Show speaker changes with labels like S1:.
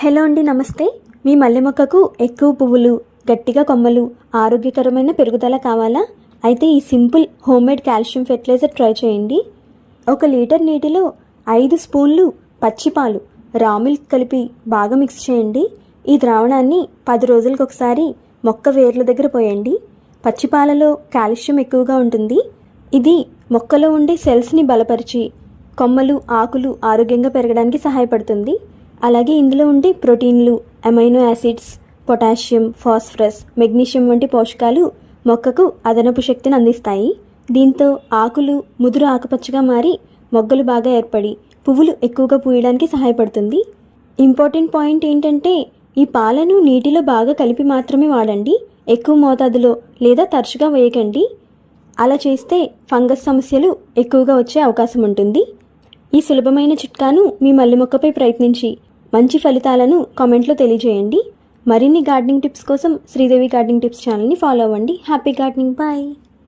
S1: Hello అండి, నమస్తే. మీ మల్లె మొక్కకు ఎక్కువ పువ్వులు, గట్టిగా కొమ్మలు, ఆరోగ్యకరమైన పెరుగుదల కావాలా? అయితే ఈ simple homemade calcium fertiliser try చేయండి. 1 లీటర్ నీటిలో 5 స్పూన్లు పచ్చిపాలు, రా మిల్క్ కలిపి బాగా మిక్స్ చేయండి. ఈ ద్రావణాన్ని 10 రోజులకు ఒకసారి మొక్క వేర్ల దగ్గర పోయండి. పచ్చిపాలలో కాల్షియం ఎక్కువగా ఉంటుంది. ఇది మొక్కలో ఉండే సెల్స్ని బలపరిచి కొమ్మలు, ఆకులు ఆరోగ్యంగా పెరగడానికి సహాయపడుతుంది. అలాగే ఇందులో ఉండే ప్రోటీన్లు, amino acids, potassium, phosphorus, magnesium వంటి పోషకాలు మొక్కకు అదనపు శక్తిని అందిస్తాయి. దీంతో ఆకులు ముదురు ఆకుపచ్చగా మారి మొగ్గలు బాగా ఏర్పడి పువ్వులు ఎక్కువగా పూయడానికి సహాయపడుతుంది. ఇంపార్టెంట్ పాయింట్ ఏంటంటే ఈ పాలను నీటిలో బాగా కలిపి మాత్రమే వాడండి. ఎక్కువ మోతాదులో లేదా తరచుగా వేయకండి. అలా చేస్తే ఫంగస్ సమస్యలు ఎక్కువగా వచ్చే అవకాశం ఉంటుంది. ఈ సులభమైన చిట్కాను మీ మల్లె మొక్కపై ప్రయత్నించి మంచి ఫలితాలను కామెంట్లో తెలియజేయండి. మరిన్ని గార్డెనింగ్ టిప్స్ కోసం శ్రీదేవి గార్డెనింగ్ టిప్స్ ఛానల్ని ఫాలో అవ్వండి. Happy gardening. బాయ్.